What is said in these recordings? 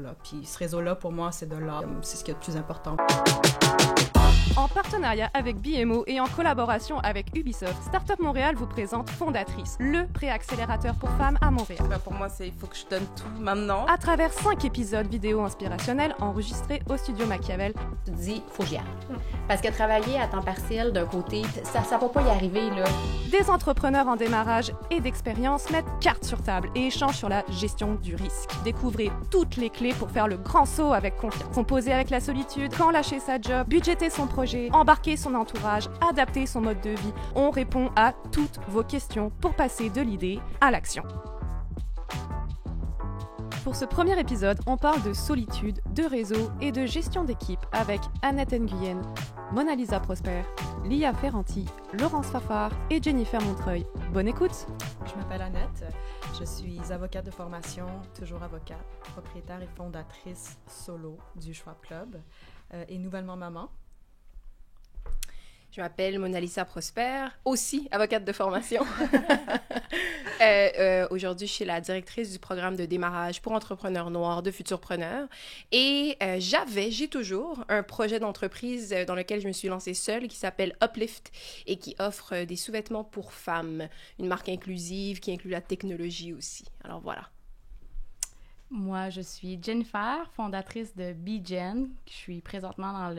réseau-là. Puis ce réseau-là, pour moi, c'est de l'art. C'est ce qui est le plus important. En partenariat avec BMO et en collaboration avec Ubisoft, Startup Montréal vous présente Fondatrice, le préaccélérateur pour femmes à Montréal. Pour moi, il faut que je donne tout maintenant. À travers 5 épisodes vidéo inspirationnels enregistrés au studio Machiavel. Tu te dis, faut que j'y aille. Parce que travailler à temps partiel d'un côté, ça va pas y arriver, là. Des entrepreneurs en démarrage et d'expérience mettent carte sur table et échangent sur la gestion du risque. Découvrez toutes les clés pour faire le grand saut avec confiance. Composer avec la solitude, quand lâcher sa job, budgéter son projet, embarquer son entourage, adapter son mode de vie. On répond à toutes vos questions pour passer de l'idée à l'action. Pour ce premier épisode, on parle de solitude, de réseau et de gestion d'équipe avec Annette Nguyen, Mona Lisa Prosper, Lia Ferranti, Laurence Fafard et Jennifer Montreuil. Bonne écoute! Je m'appelle Annette, je suis avocate de formation, toujours avocate, propriétaire et fondatrice solo du Schwab Club et nouvellement maman. Je m'appelle Mona Lisa Prosper, aussi avocate de formation. Aujourd'hui, je suis la directrice du programme de démarrage pour entrepreneurs noirs de Futurpreneurs. Et j'ai toujours un projet d'entreprise dans lequel je me suis lancée seule qui s'appelle Uplift et qui offre des sous-vêtements pour femmes, une marque inclusive qui inclut la technologie aussi. Alors voilà. Moi, je suis Jennifer, fondatrice de BeGen. Je suis présentement dans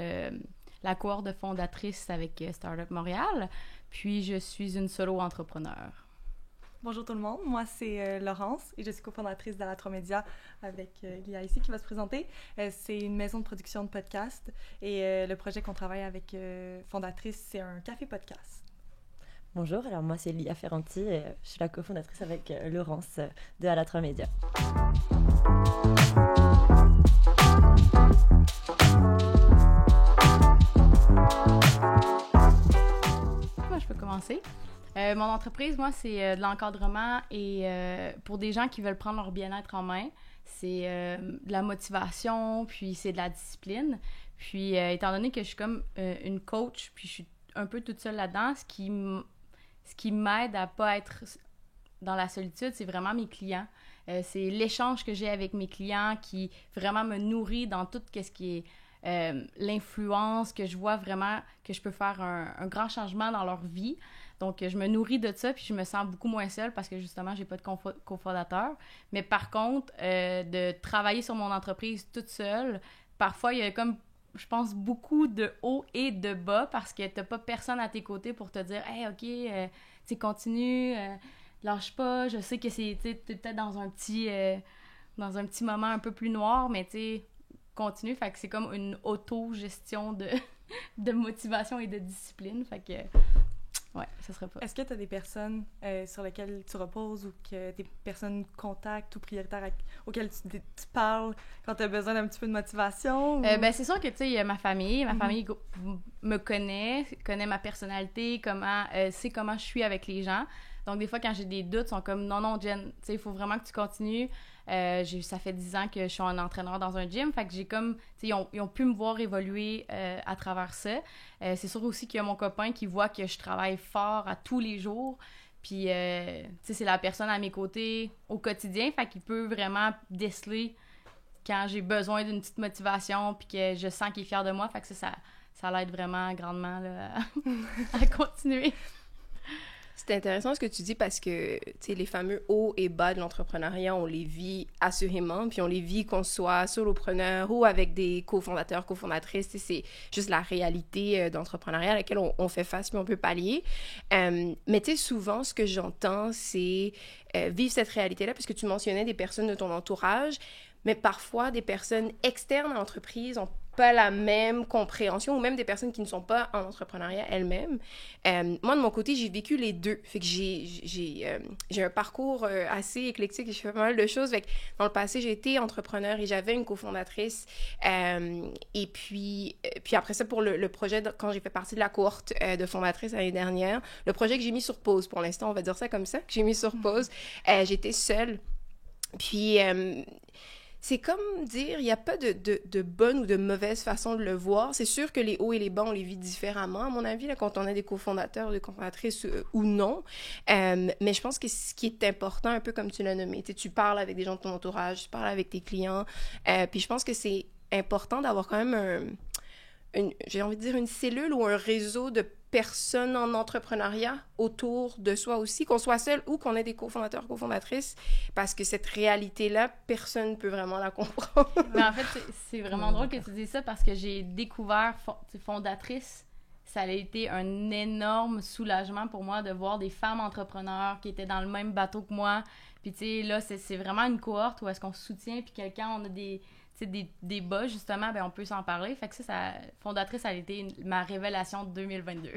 la cohorte de fondatrice avec Startup Montréal, puis je suis une solo-entrepreneur. Bonjour tout le monde, moi c'est Laurence et je suis cofondatrice d'Alatromédia avec Lia ici qui va se présenter. C'est une maison de production de podcasts et le projet qu'on travaille avec fondatrice, c'est un café podcast. Bonjour, alors moi c'est Lia Ferranti et je suis la cofondatrice avec Laurence de Alatromédia. Moi, je peux commencer. Mon entreprise, moi, c'est de l'encadrement et pour des gens qui veulent prendre leur bien-être en main, c'est de la motivation, puis c'est de la discipline. Puis, étant donné que je suis comme une coach, puis je suis un peu toute seule là-dedans, ce qui m'aide à pas être dans la solitude, c'est vraiment mes clients. C'est l'échange que j'ai avec mes clients qui vraiment me nourrit dans tout ce qui est l'influence, que je vois vraiment que je peux faire un grand changement dans leur vie. Donc, je me nourris de ça, puis je me sens beaucoup moins seule parce que, justement, j'ai pas de cofondateur. Mais par contre, de travailler sur mon entreprise toute seule, parfois, il y a comme, je pense, beaucoup de hauts et de bas parce que t'as pas personne à tes côtés pour te dire « Hey, OK, tu sais, continue, lâche pas. Je sais que t'es peut-être dans un petit moment un peu plus noir, mais tu sais, continue. » Fait que c'est comme une auto-gestion de motivation et de discipline. Fait que... ouais, ça serait pas. Est-ce que tu as des personnes sur lesquelles tu reposes ou que des personnes contacts ou prioritaires auxquelles tu parles quand tu as besoin d'un petit peu de motivation? Ou... Ben, c'est sûr que, tu sais, il y a ma famille. Ma famille me connaît ma personnalité, sait comment je suis avec les gens. Donc, des fois, quand j'ai des doutes, ils sont comme « Non, Jen, tu sais, il faut vraiment que tu continues. » Ça fait 10 ans que je suis un entraîneur dans un gym. Fait que j'ai comme... Tu sais, ils ont pu me voir évoluer à travers ça. C'est sûr aussi qu'il y a mon copain qui voit que je travaille fort à tous les jours. Puis, tu sais, c'est la personne à mes côtés au quotidien. Fait qu'il peut vraiment déceler quand j'ai besoin d'une petite motivation puis que je sens qu'il est fier de moi. Fait que ça l'aide vraiment grandement là, à continuer. C'est intéressant ce que tu dis parce que, tu sais, les fameux hauts et bas de l'entrepreneuriat, on les vit assurément, puis on les vit qu'on soit solopreneur ou avec des cofondateurs, cofondatrices, c'est juste la réalité d'entrepreneuriat à laquelle on fait face puis on peut pallier. Mais tu sais, souvent, ce que j'entends, c'est vivre cette réalité-là, parce que tu mentionnais des personnes de ton entourage, mais parfois, des personnes externes à l'entreprise ont pas la même compréhension, ou même des personnes qui ne sont pas en entrepreneuriat elles-mêmes. Moi, de mon côté, j'ai vécu les deux. Fait que j'ai un parcours assez éclectique et je fais pas mal de choses. Fait que dans le passé, j'ai été entrepreneur et j'avais une cofondatrice. Et puis après ça, pour le projet, quand j'ai fait partie de la cohorte de fondatrices l'année dernière, le projet que j'ai mis sur pause pour l'instant, on va dire ça comme ça, que j'ai mis sur pause, j'étais seule. Puis... c'est comme dire, il n'y a pas de bonne ou de mauvaise façon de le voir. C'est sûr que les hauts et les bas, on les vit différemment, à mon avis, là, quand on a des cofondateurs, des cofondatrices ou non. Mais je pense que ce qui est important, un peu comme tu l'as nommé, tu parles avec des gens de ton entourage, tu parles avec tes clients, puis je pense que c'est important d'avoir quand même j'ai envie de dire une cellule ou un réseau de personnes en entrepreneuriat autour de soi aussi, qu'on soit seul ou qu'on ait des cofondateurs, cofondatrices, parce que cette réalité-là, personne ne peut vraiment la comprendre. Mais en fait, c'est vraiment drôle que tu dises ça parce que j'ai découvert fondatrice. Ça a été un énorme soulagement pour moi de voir des femmes entrepreneurs qui étaient dans le même bateau que moi. Puis tu sais, là, c'est vraiment une cohorte où est-ce qu'on se soutient, puis on a des bas, justement, ben on peut s'en parler. Fait que ça fondatrice, ça a été ma révélation de 2022.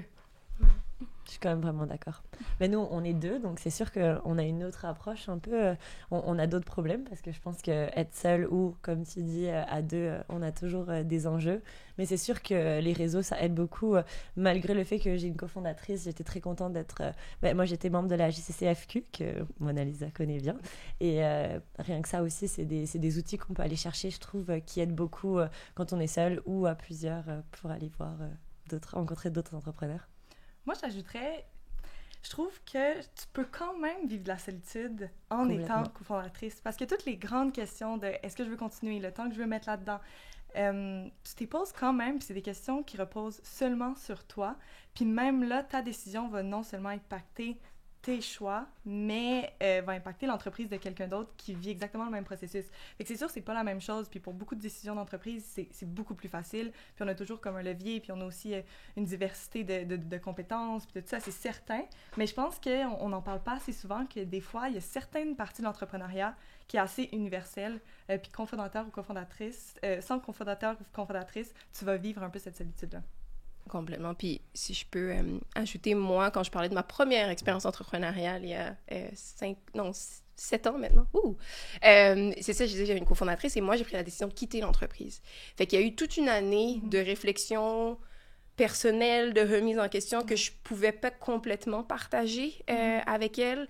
Je suis quand même vraiment d'accord. Mais nous, on est deux, donc c'est sûr qu'on a une autre approche un peu. On a d'autres problèmes parce que je pense qu'être seul ou, comme tu dis, à deux, on a toujours des enjeux. Mais c'est sûr que les réseaux, ça aide beaucoup. Malgré le fait que j'ai une cofondatrice, j'étais très contente d'être... moi, j'étais membre de la JCCFQ, que Mona Lisa connaît bien. Et rien que ça aussi, c'est des outils qu'on peut aller chercher, je trouve, qui aident beaucoup quand on est seul ou à plusieurs pour aller voir rencontrer d'autres entrepreneurs. Moi, j'ajouterais, je trouve que tu peux quand même vivre de la solitude en étant cofondatrice. Parce que toutes les grandes questions de est-ce que je veux continuer, le temps que je veux mettre là-dedans, tu t'y poses quand même, puis c'est des questions qui reposent seulement sur toi. Puis même là, ta décision va non seulement impacter tes choix, mais va impacter l'entreprise de quelqu'un d'autre qui vit exactement le même processus. Fait que c'est sûr, c'est pas la même chose, puis pour beaucoup de décisions d'entreprise, c'est beaucoup plus facile, puis on a toujours comme un levier, puis on a aussi une diversité de compétences, puis tout ça, c'est certain, mais je pense qu'on n'en parle pas assez souvent, que des fois, il y a certaines parties de l'entrepreneuriat qui est assez universelle, puis cofondateur ou cofondatrice, sans cofondateur ou cofondatrice, tu vas vivre un peu cette solitude-là. Complètement. Puis, si je peux ajouter, moi, quand je parlais de ma première expérience entrepreneuriale il y a 7 ans maintenant, c'est ça, je disais, j'avais une cofondatrice et moi, j'ai pris la décision de quitter l'entreprise. Fait qu'il y a eu toute une année de réflexion personnelle, de remise en question que je pouvais pas complètement partager avec elle.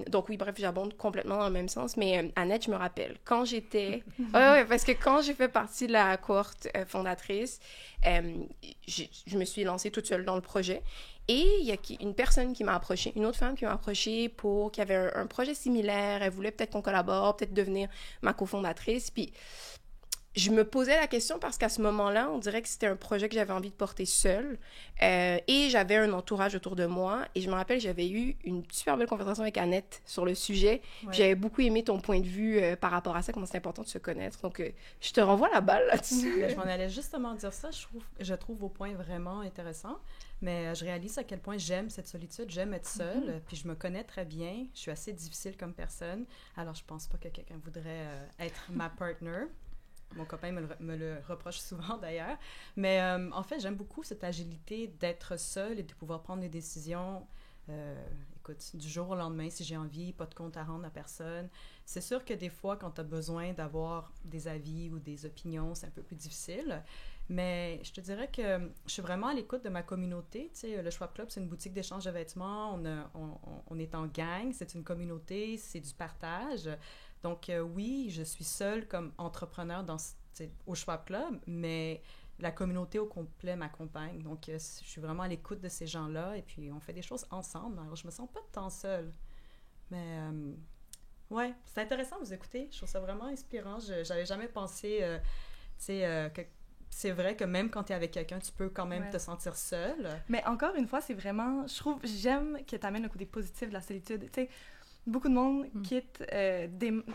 Donc oui, bref, j'abonde complètement dans le même sens, mais Annette, je me rappelle, quand j'étais... parce que quand j'ai fait partie de la cohorte fondatrice, je me suis lancée toute seule dans le projet. Et il y a une personne qui m'a approchée, une autre femme qui m'a approchée qui avait un projet similaire. Elle voulait peut-être qu'on collabore, peut-être devenir ma cofondatrice. Puis je me posais la question parce qu'à ce moment-là, on dirait que c'était un projet que j'avais envie de porter seule. Et j'avais un entourage autour de moi. Et je me rappelle, j'avais eu une super belle conversation avec Annette sur le sujet. Ouais. J'avais beaucoup aimé ton point de vue par rapport à ça, comment c'est important de se connaître. Donc, je te renvoie la balle là-dessus. Je m'en allais justement dire ça. Je trouve vos points vraiment intéressants. Mais je réalise à quel point j'aime cette solitude. J'aime être seule. Puis je me connais très bien. Je suis assez difficile comme personne. Alors, je pense pas que quelqu'un voudrait être ma partner. Mon copain me le reproche souvent, d'ailleurs. Mais en fait, j'aime beaucoup cette agilité d'être seule et de pouvoir prendre des décisions, écoute, du jour au lendemain, si j'ai envie, pas de compte à rendre à personne. C'est sûr que des fois, quand tu as besoin d'avoir des avis ou des opinions, c'est un peu plus difficile. Mais je te dirais que je suis vraiment à l'écoute de ma communauté. Tu sais, le Schwab Club, c'est une boutique d'échange de vêtements. On est en gang, c'est une communauté, c'est du partage. Donc, oui, je suis seule comme entrepreneur au Schwab Club, mais la communauté au complet m'accompagne. Donc, je suis vraiment à l'écoute de ces gens-là et puis on fait des choses ensemble. Alors, je me sens pas tant seule. Mais, ouais, c'est intéressant de vous écouter. Je trouve ça vraiment inspirant. J'avais jamais pensé, que c'est vrai que même quand tu es avec quelqu'un, tu peux quand même te sentir seule. Mais encore une fois, c'est vraiment... J'aime que tu amènes le côté positif de la solitude. Tu sais, beaucoup de monde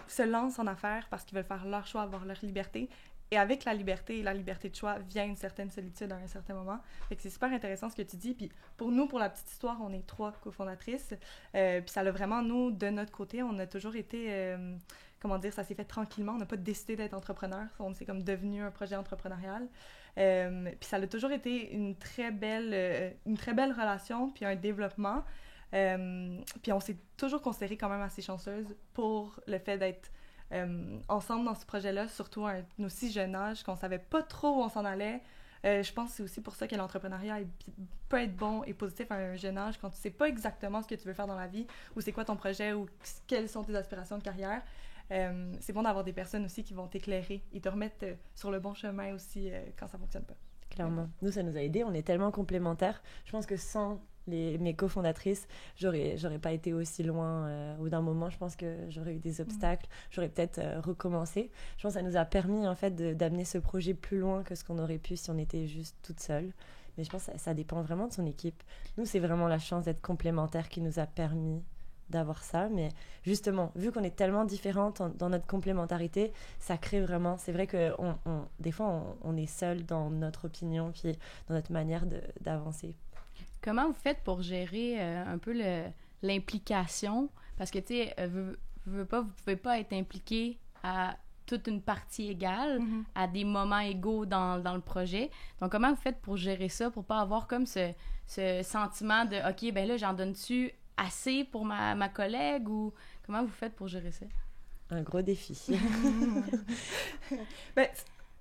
se lance en affaires parce qu'ils veulent faire leur choix, avoir leur liberté. Et avec la liberté de choix vient une certaine solitude à un certain moment. Fait que c'est super intéressant ce que tu dis. Puis pour nous, pour la petite histoire, on est 3 cofondatrices. Puis ça l'a vraiment, nous, de notre côté, on a toujours été... ça s'est fait tranquillement. On n'a pas décidé d'être entrepreneur. On s'est comme devenu un projet entrepreneurial. Puis ça a toujours été une très belle relation, puis un développement. Puis on s'est toujours considéré quand même assez chanceuse pour le fait d'être ensemble dans ce projet-là, surtout à un aussi jeune âge, qu'on savait pas trop où on s'en allait. Je pense que c'est aussi pour ça que l'entrepreneuriat peut être bon et positif à un jeune âge, quand tu sais pas exactement ce que tu veux faire dans la vie, ou c'est quoi ton projet, ou quelles sont tes aspirations de carrière. c'est bon d'avoir des personnes aussi qui vont t'éclairer et te remettre sur le bon chemin aussi quand ça fonctionne pas. Clairement. Nous, ça nous a aidés. On est tellement complémentaires. Je pense que sans mes cofondatrices, j'aurais pas été aussi loin. Au bout d'un moment, je pense que j'aurais eu des obstacles. J'aurais peut-être recommencé. Je pense que ça nous a permis, en fait, d'amener ce projet plus loin que ce qu'on aurait pu si on était juste toute seule. Mais je pense que ça dépend vraiment de son équipe. Nous, c'est vraiment la chance d'être complémentaires qui nous a permis d'avoir ça, mais justement, vu qu'on est tellement différentes dans notre complémentarité, ça crée vraiment, c'est vrai que des fois, on est seul dans notre opinion, puis dans notre manière d'avancer. Comment vous faites pour gérer un peu l'implication? Parce que, tu sais, vous pouvez pas être impliqué à toute une partie égale, à des moments égaux dans le projet. Donc, comment vous faites pour gérer ça, pour pas avoir comme ce sentiment de « OK, ben là, j'en donne-tu assez pour ma collègue » ou comment vous faites pour gérer ça? Un gros défi. Ben,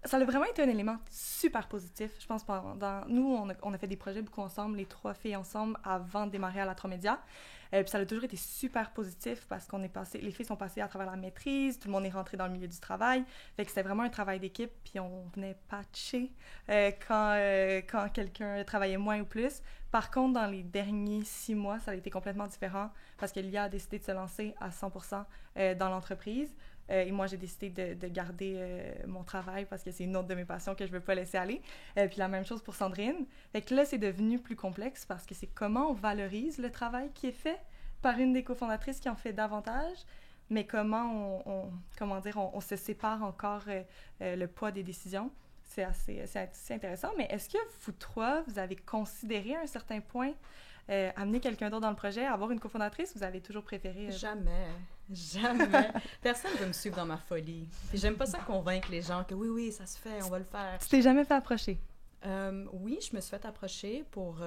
ça a vraiment été un élément super positif. Je pense nous, on a fait des projets beaucoup ensemble, les 3 filles ensemble, avant de démarrer à l'Atromédia. Puis ça a toujours été super positif parce qu'on les filles sont passées à travers la maîtrise, tout le monde est rentré dans le milieu du travail. Fait que c'était vraiment un travail d'équipe, puis on venait patcher quand quelqu'un travaillait moins ou plus. Par contre, dans les derniers 6 mois, ça a été complètement différent parce que Lia a décidé de se lancer à 100% dans l'entreprise. Et moi, j'ai décidé de garder mon travail parce que c'est une autre de mes passions que je ne veux pas laisser aller. Puis la même chose pour Sandrine. Fait que là, c'est devenu plus complexe parce que c'est comment on valorise le travail qui est fait par une des cofondatrices qui en fait davantage, mais comment on se sépare encore le poids des décisions. C'est assez intéressant. Mais est-ce que vous 3, vous avez considéré à un certain point amener quelqu'un d'autre dans le projet, avoir une cofondatrice, vous avez toujours préféré... Jamais. Personne ne veut me suivre dans ma folie. Puis j'aime pas ça convaincre les gens que oui, ça se fait, on va le faire. Tu t'es jamais fait approcher? Oui, je me suis fait approcher pour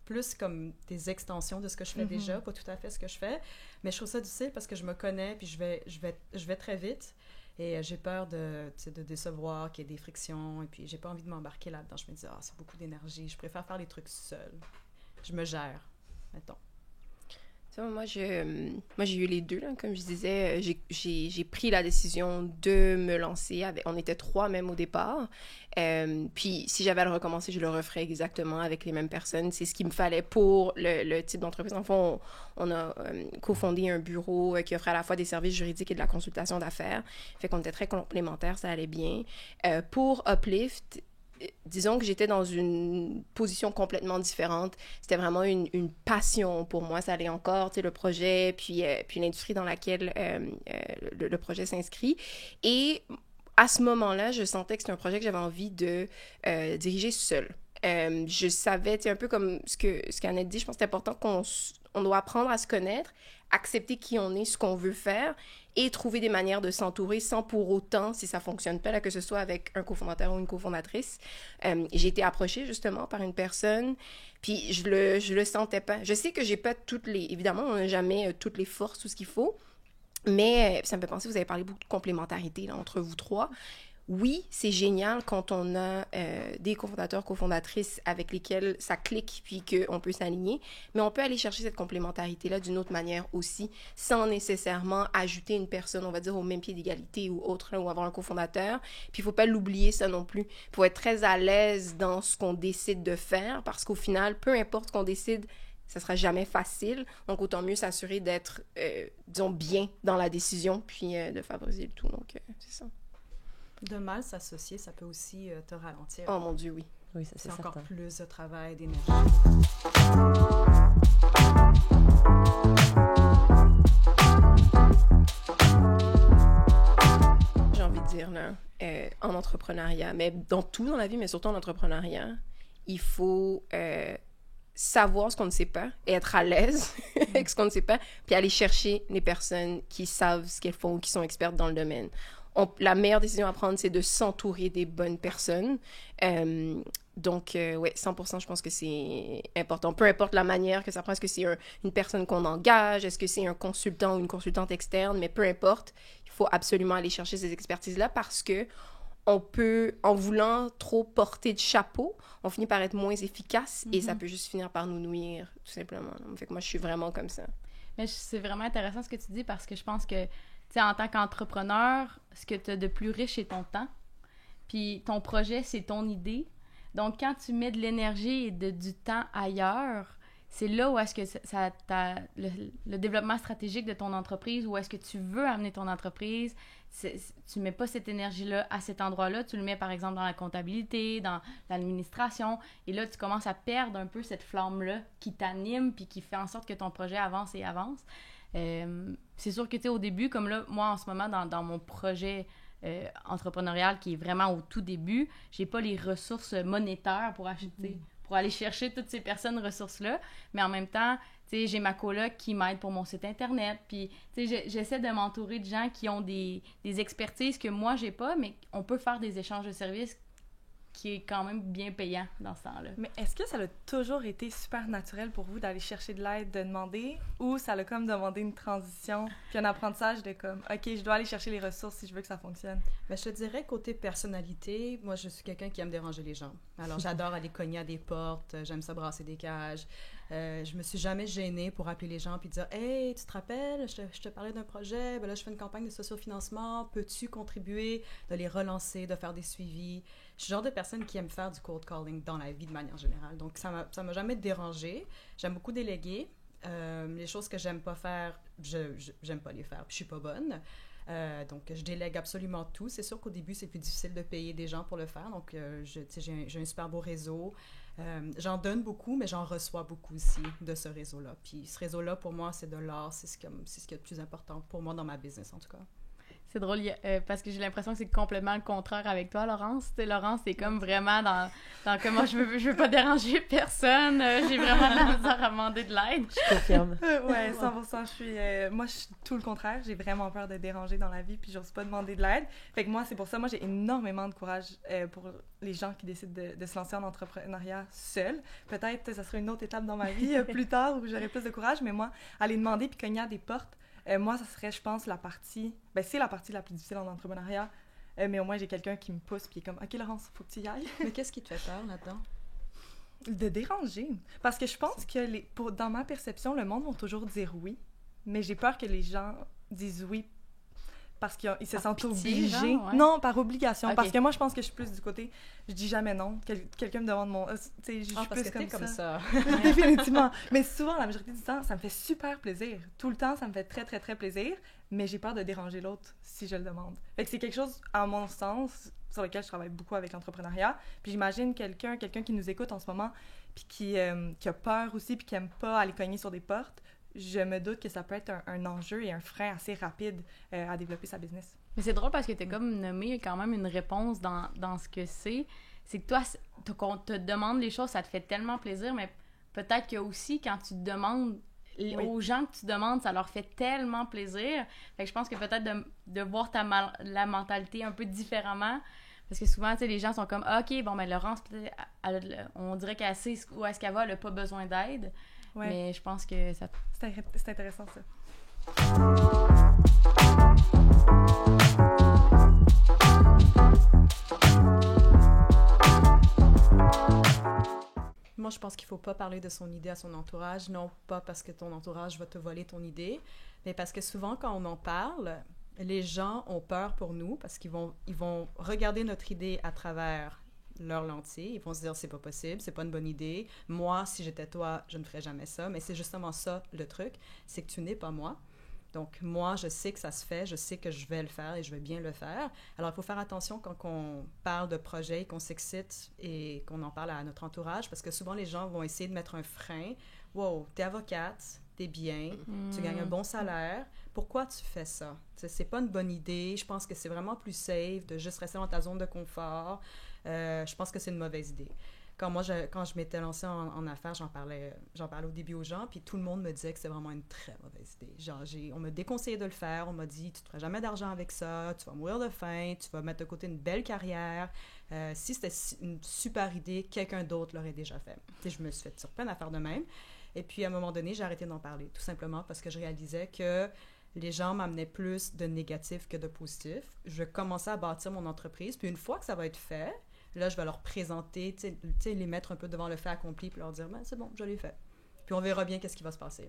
plus comme des extensions de ce que je fais déjà, pas tout à fait ce que je fais, mais je trouve ça difficile parce que je me connais, puis je vais très vite. Et j'ai peur de décevoir, qu'il y ait des frictions, et puis j'ai pas envie de m'embarquer là-dedans. Je me dis, c'est beaucoup d'énergie, je préfère faire les trucs seule. Je me gère, mettons. Moi, j'ai eu les deux, là. Comme je disais, j'ai pris la décision de me lancer. On était 3 même au départ. Puis, si j'avais à le recommencer, je le referais exactement avec les mêmes personnes. C'est ce qu'il me fallait pour le type d'entreprise. En fond, on a cofondé un bureau qui offrait à la fois des services juridiques et de la consultation d'affaires. Fait qu'on était très complémentaires, ça allait bien. Pour Uplift, disons que j'étais dans une position complètement différente. C'était vraiment une passion pour moi. Ça allait encore, tu sais, le projet, puis l'industrie dans laquelle le projet s'inscrit. Et à ce moment-là, je sentais que c'était un projet que j'avais envie de diriger seule. Je savais, tu sais, un peu comme ce qu'Annette dit, je pense que c'est important qu'on doit apprendre à se connaître, accepter qui on est, ce qu'on veut faire, et trouver des manières de s'entourer sans pour autant, si ça fonctionne pas, là, que ce soit avec un cofondateur ou une cofondatrice. J'ai été approchée justement par une personne, puis je le sentais pas. Je sais que j'ai pas évidemment, on n'a jamais toutes les forces, tout ce qu'il faut, mais ça me fait penser, vous avez parlé beaucoup de complémentarité là, entre vous 3. Oui, c'est génial quand on a des cofondateurs, cofondatrices avec lesquels ça clique puis qu'on peut s'aligner, mais on peut aller chercher cette complémentarité-là d'une autre manière aussi, sans nécessairement ajouter une personne, on va dire, au même pied d'égalité ou autre, là, ou avoir un cofondateur. Puis il faut pas l'oublier, ça non plus. Il faut être très à l'aise dans ce qu'on décide de faire, parce qu'au final, peu importe ce qu'on décide, ça sera jamais facile. Donc, autant mieux s'assurer d'être, disons, bien dans la décision, puis de favoriser le tout. Donc, c'est ça. De mal s'associer, ça peut aussi te ralentir. Oh mon Dieu, oui. Oui, ça, c'est encore certain. plus de travail, d'énergie. J'ai envie de dire, là, en entrepreneuriat, mais dans tout dans la vie, mais surtout en entrepreneuriat, il faut savoir ce qu'on ne sait pas et être à l'aise avec ce qu'on ne sait pas, puis aller chercher les personnes qui savent ce qu'elles font ou qui sont expertes dans le domaine. La meilleure décision à prendre, c'est de s'entourer des bonnes personnes. Donc, ouais, 100%, je pense que c'est important. Peu importe la manière que ça prend, est-ce que c'est une personne qu'on engage, est-ce que c'est un consultant ou une consultante externe, mais peu importe, il faut absolument aller chercher ces expertises-là parce que on peut, en voulant trop porter de chapeau, on finit par être moins efficace et ça peut juste finir par nous nuire, tout simplement. Fait que moi, je suis vraiment comme ça. Mais c'est vraiment intéressant ce que tu dis parce que je pense que sais, en tant qu'entrepreneur, ce que tu as de plus riche, c'est ton temps. Puis ton projet, c'est ton idée. Donc, quand tu mets de l'énergie et du temps ailleurs, c'est là où est-ce que le développement stratégique de ton entreprise, où est-ce que tu veux amener ton entreprise, tu mets pas cette énergie-là à cet endroit-là, tu le mets par exemple dans la comptabilité, dans l'administration, et là, tu commences à perdre un peu cette flamme-là qui t'anime puis qui fait en sorte que ton projet avance et avance. C'est sûr que, tu sais, au début, comme là, moi, en ce moment, dans mon projet entrepreneurial qui est vraiment au tout début, j'ai pas les ressources monétaires pour acheter, pour aller chercher toutes ces personnes ressources-là, mais en même temps, tu sais, j'ai ma coloc qui m'aide pour mon site internet, puis tu sais, j'essaie de m'entourer de gens qui ont des expertises que moi j'ai pas, mais on peut faire des échanges de services qui est quand même bien payant dans ce temps-là. Mais est-ce que ça a toujours été super naturel pour vous d'aller chercher de l'aide, de demander, ou ça a comme demandé une transition, puis un apprentissage de comme, OK, je dois aller chercher les ressources si je veux que ça fonctionne? Ben, je te dirais, côté personnalité, moi, je suis quelqu'un qui aime déranger les gens. Alors, j'adore aller cogner à des portes, j'aime ça brasser des cages. Je me suis jamais gênée pour appeler les gens puis dire « Hey, tu te rappelles, je te parlais d'un projet, ben là, je fais une campagne de sociofinancement, peux-tu contribuer? » De les relancer, de faire des suivis. Je suis le genre de personne qui aime faire du cold calling dans la vie de manière générale. Donc, ça m'a jamais dérangée. J'aime beaucoup déléguer. Les choses que j'aime pas faire, j'aime pas les faire, puis je suis pas bonne. Donc, je délègue absolument tout. C'est sûr qu'au début, c'est plus difficile de payer des gens pour le faire. Donc, j'ai un super beau réseau. J'en donne beaucoup, mais j'en reçois beaucoup aussi de ce réseau-là. Puis ce réseau-là, pour moi, c'est de l'art. C'est ce qu'il y a de plus important pour moi dans ma business, en tout cas. C'est drôle, parce que j'ai l'impression que c'est complètement le contraire avec toi, Laurence. Tu sais, Laurence, c'est comme vraiment dans comment je veux pas déranger personne. J'ai vraiment de la misère à demander de l'aide. Je confirme. Ouais, 100%. Moi, je suis tout le contraire. J'ai vraiment peur de déranger dans la vie, puis j'ose pas demander de l'aide. Fait que moi, c'est pour ça, moi, j'ai énormément de courage pour les gens qui décident de se lancer en entrepreneuriat seuls. Peut-être ça serait une autre étape dans ma vie plus tard où j'aurais plus de courage, mais moi, aller demander puis cogner à des portes, moi, ça serait, je pense, c'est la partie la plus difficile en entrepreneuriat, mais au moins, j'ai quelqu'un qui me pousse puis qui est comme « OK, Laurence, faut que tu y ailles. » Mais qu'est-ce qui te fait peur là-dedans? De déranger. Parce que je pense que, dans ma perception, le monde va toujours dire oui, mais j'ai peur que les gens disent oui parce qu'ils se sentent obligés. Genre, ouais. Non, par obligation. Okay. Parce que moi, je pense que je suis plus du côté, je dis jamais non. Quelqu'un me demande mon... tu sais, je suis parce plus que t'es comme ça. Définitivement. Mais souvent, la majorité du temps, ça me fait super plaisir. Tout le temps, ça me fait très, très, très plaisir, mais j'ai peur de déranger l'autre si je le demande. Fait que c'est quelque chose, à mon sens, sur lequel je travaille beaucoup avec l'entrepreneuriat. Puis j'imagine quelqu'un qui nous écoute en ce moment, puis qui a peur aussi, puis qui aime pas aller cogner sur des portes. Je me doute que ça peut être un enjeu et un frein assez rapide à développer sa business. Mais c'est drôle parce que tu as comme nommé quand même une réponse dans ce que c'est. C'est que toi, qu'on te demande les choses, ça te fait tellement plaisir, mais peut-être que aussi quand tu demandes aux gens que tu demandes, ça leur fait tellement plaisir. Fait que je pense que peut-être de voir la mentalité un peu différemment. Parce que souvent, tu sais, les gens sont comme « OK, bon, mais Laurence, on dirait qu'elle sait où est-ce qu'elle va, elle n'a pas besoin d'aide. » Ouais. Mais je pense que ça... C'est intéressant, ça. Moi, je pense qu'il ne faut pas parler de son idée à son entourage. Non, pas parce que ton entourage va te voler ton idée, mais parce que souvent, quand on en parle, les gens ont peur pour nous parce qu'ils vont regarder notre idée à travers leur lentille. Ils vont se dire, c'est pas possible, c'est pas une bonne idée. Moi, si j'étais toi, je ne ferais jamais ça. Mais c'est justement ça, le truc, c'est que tu n'es pas moi. Donc, moi, je sais que ça se fait, je sais que je vais le faire et je vais bien le faire. Alors, il faut faire attention quand on parle de projet, qu'on s'excite et qu'on en parle à notre entourage, parce que souvent, les gens vont essayer de mettre un frein. « Wow, t'es avocate, t'es bien, tu gagnes un bon salaire. Pourquoi tu fais ça? » C'est pas une bonne idée. Je pense que c'est vraiment plus safe de juste rester dans ta zone de confort. Je pense que c'est une mauvaise idée. Quand je m'étais lancée en affaires, j'en parlais au début aux gens, puis tout le monde me disait que c'est vraiment une très mauvaise idée. Genre, on m'a déconseillé de le faire, on m'a dit « Tu ne feras jamais d'argent avec ça, tu vas mourir de faim, tu vas mettre de côté une belle carrière. Si c'était une super idée, quelqu'un d'autre l'aurait déjà fait. » Tu sais, je me suis fait sur plein d'affaires de même. Et puis, à un moment donné, j'ai arrêté d'en parler, tout simplement parce que je réalisais que les gens m'amenaient plus de négatif que de positif. Je commençais à bâtir mon entreprise, puis une fois que ça va être fait, là, je vais leur présenter, tu sais, les mettre un peu devant le fait accompli, puis leur dire, ben, c'est bon, je l'ai fait. Puis on verra bien qu'est-ce qui va se passer.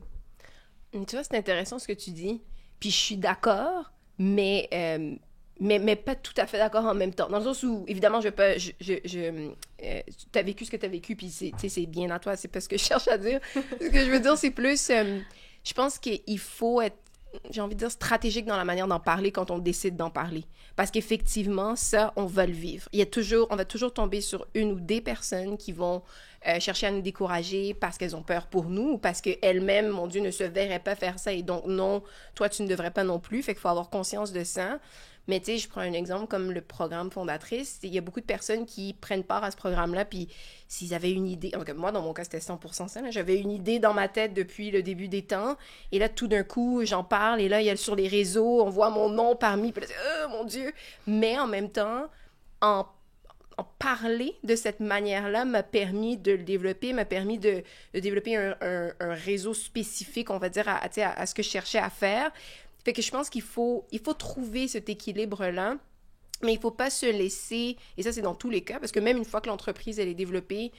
Tu vois, c'est intéressant ce que tu dis. Puis je suis d'accord, mais pas tout à fait d'accord en même temps. Dans le sens où, évidemment, tu as vécu ce que tu as vécu, puis c'est bien à toi, c'est pas ce que je cherche à dire. Ce que je veux dire, c'est plus, je pense qu'il faut être, j'ai envie de dire, stratégique dans la manière d'en parler quand on décide d'en parler. Parce qu'effectivement, ça, on va le vivre. On va toujours tomber sur une ou des personnes qui vont chercher à nous décourager parce qu'elles ont peur pour nous ou parce qu'elles-mêmes, mon Dieu, ne se verraient pas faire ça et donc non, toi, tu ne devrais pas non plus. Fait qu'il faut avoir conscience de ça. Mais tu sais, je prends un exemple comme le programme Fondatrice. Il y a beaucoup de personnes qui prennent part à ce programme-là, puis s'ils avaient une idée... En tout cas, moi, dans mon cas, c'était 100% ça. Là. J'avais une idée dans ma tête depuis le début des temps. Et là, tout d'un coup, j'en parle. Et là, il y a sur les réseaux, on voit mon nom parmi. Puis là, oh mon Dieu! Mais en même temps, en parler de cette manière-là m'a permis de le développer, m'a permis de développer un réseau spécifique, on va dire, à ce que je cherchais à faire. Fait que je pense qu'il faut trouver cet équilibre-là, mais il ne faut pas se laisser, et ça c'est dans tous les cas, parce que même une fois que l'entreprise elle est développée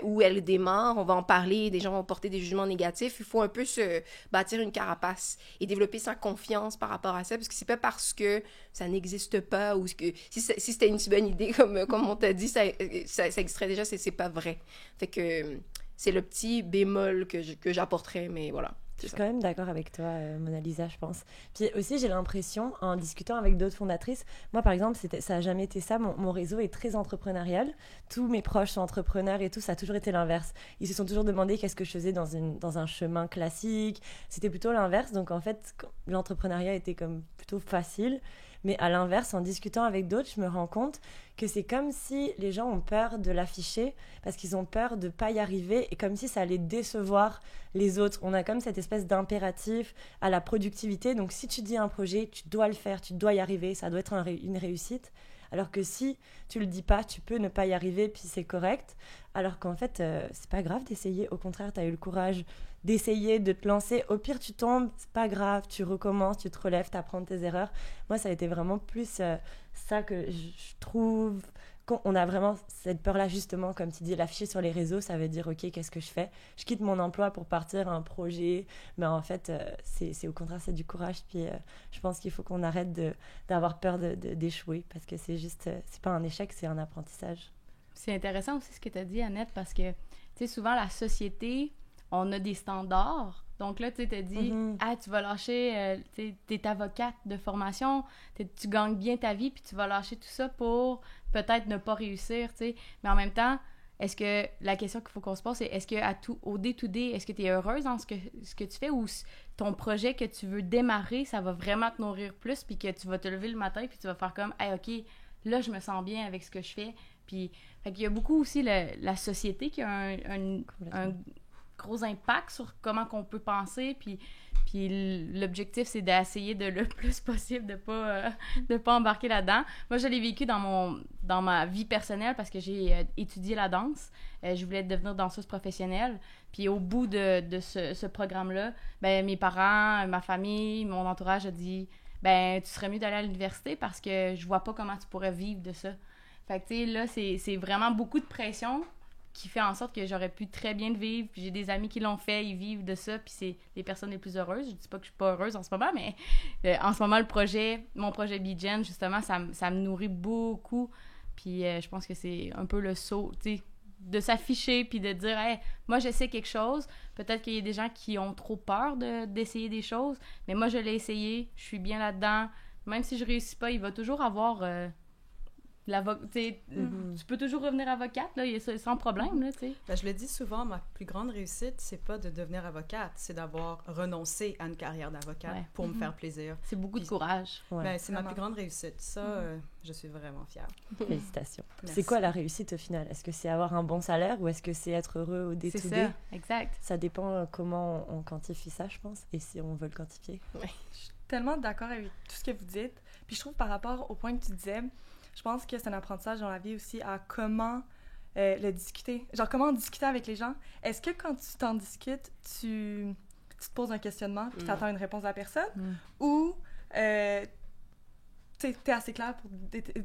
ou elle démarre, on va en parler, des gens vont porter des jugements négatifs, il faut un peu se bâtir une carapace et développer sa confiance par rapport à ça, parce que c'est pas parce que ça n'existe pas ou que si c'était une si bonne idée comme on t'a dit, ça existerait déjà, c'est pas vrai. Fait que c'est le petit bémol que j'apporterais, mais voilà. Je suis quand même d'accord avec toi, Mona Lisa, je pense. Puis aussi, j'ai l'impression, en discutant avec d'autres fondatrices, moi, par exemple, ça n'a jamais été ça. Mon réseau est très entrepreneurial. Tous mes proches sont entrepreneurs et tout. Ça a toujours été l'inverse. Ils se sont toujours demandé qu'est-ce que je faisais dans un chemin classique. C'était plutôt l'inverse. Donc, en fait, l'entrepreneuriat était comme plutôt facile. Mais à l'inverse, en discutant avec d'autres, je me rends compte que c'est comme si les gens ont peur de l'afficher parce qu'ils ont peur de ne pas y arriver et comme si ça allait décevoir les autres. On a comme cette espèce d'impératif à la productivité. Donc si tu dis un projet, tu dois le faire, tu dois y arriver, ça doit être une réussite. Alors que si tu le dis pas, tu peux ne pas y arriver, puis c'est correct. Alors qu'en fait, c'est pas grave d'essayer. Au contraire, tu as eu le courage d'essayer, de te lancer. Au pire, tu tombes, c'est pas grave. Tu recommences, tu te relèves, tu apprends de tes erreurs. Moi, ça a été vraiment plus ça que je trouve... On a vraiment cette peur-là, justement, comme tu dis, l'afficher sur les réseaux, ça veut dire, OK, qu'est-ce que je fais? Je quitte mon emploi pour partir à un projet. Mais en fait, c'est au contraire, c'est du courage. Puis je pense qu'il faut qu'on arrête d'avoir peur d'échouer parce que c'est juste, c'est pas un échec, c'est un apprentissage. C'est intéressant aussi ce que tu as dit, Annette, parce que, tu sais, souvent, la société, on a des standards. Donc là, tu sais, t'as dit, tu vas lâcher, t'es avocate de formation, tu gagnes bien ta vie, puis tu vas lâcher tout ça pour peut-être ne pas réussir, tu sais. Mais en même temps, est-ce que la question qu'il faut qu'on se pose, c'est est-ce que au day-to-day, est-ce que tu es heureuse dans ce que tu fais ou ton projet que tu veux démarrer, ça va vraiment te nourrir plus, puis que tu vas te lever le matin, puis tu vas faire comme, hey, OK, là, je me sens bien avec ce que je fais. Puis, fait qu'il y a beaucoup aussi la société qui a un gros impact sur comment qu'on peut penser, puis l'objectif, c'est d'essayer de le plus possible de pas embarquer là-dedans. Moi, je l'ai vécu dans ma vie personnelle parce que j'ai étudié la danse. Je voulais devenir danseuse professionnelle. Puis au bout de ce programme-là, ben, mes parents, ma famille, mon entourage a dit ben tu serais mieux d'aller à l'université parce que je vois pas comment tu pourrais vivre de ça. Fait que, tu sais, là, c'est vraiment beaucoup de pression qui fait en sorte que j'aurais pu très bien le vivre. Puis j'ai des amis qui l'ont fait, ils vivent de ça, puis c'est les personnes les plus heureuses. Je dis pas que je suis pas heureuse en ce moment, mais en ce moment, mon projet BeGen, justement, ça me nourrit beaucoup. Puis je pense que c'est un peu le saut, tu sais, de s'afficher, puis de dire, hey, moi, je sais quelque chose. Peut-être qu'il y a des gens qui ont trop peur d'essayer des choses, mais moi, je l'ai essayé, je suis bien là-dedans. Même si je réussis pas, il va toujours avoir... Tu peux toujours revenir avocate, là, sans problème. Là, ben, je le dis souvent, ma plus grande réussite, c'est pas de devenir avocate, c'est d'avoir renoncé à une carrière d'avocate pour me faire plaisir. C'est beaucoup de courage. Ben, c'est ma plus grande réussite. Ça, je suis vraiment fière. Félicitations. Merci. C'est quoi la réussite au final? Est-ce que c'est avoir un bon salaire ou est-ce que c'est être heureux au day-to-day? C'est ça, exact. Ça dépend comment on quantifie ça, je pense, et si on veut le quantifier. Ouais. Je suis tellement d'accord avec tout ce que vous dites. Puis je trouve par rapport au point que tu disais, je pense que c'est un apprentissage dans la vie aussi à comment le discuter. Genre, comment discuter avec les gens. Est-ce que quand tu t'en discutes, tu te poses un questionnement puis tu attends une réponse de la personne? Ou, tu t'es assez clair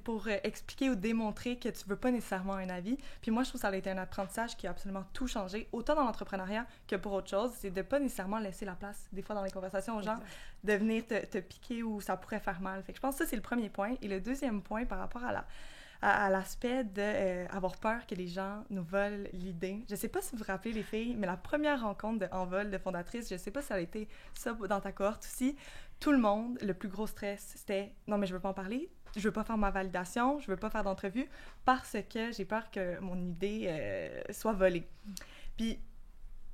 pour expliquer ou démontrer que tu veux pas nécessairement un avis. Puis moi, je trouve que ça a été un apprentissage qui a absolument tout changé, autant dans l'entrepreneuriat que pour autre chose. C'est de pas nécessairement laisser la place, des fois, dans les conversations aux gens, de venir te piquer où ça pourrait faire mal. Fait que je pense que ça, c'est le premier point. Et le deuxième point, par rapport à l'aspect d'avoir peur que les gens nous volent l'idée. Je sais pas si vous vous rappelez, les filles, mais la première rencontre de En Vol de fondatrice, je sais pas si ça a été ça dans ta cohorte aussi, tout le monde, le plus gros stress, c'était « Non, mais je veux pas en parler, je veux pas faire ma validation, je veux pas faire d'entrevue parce que j'ai peur que mon idée soit volée. » Puis,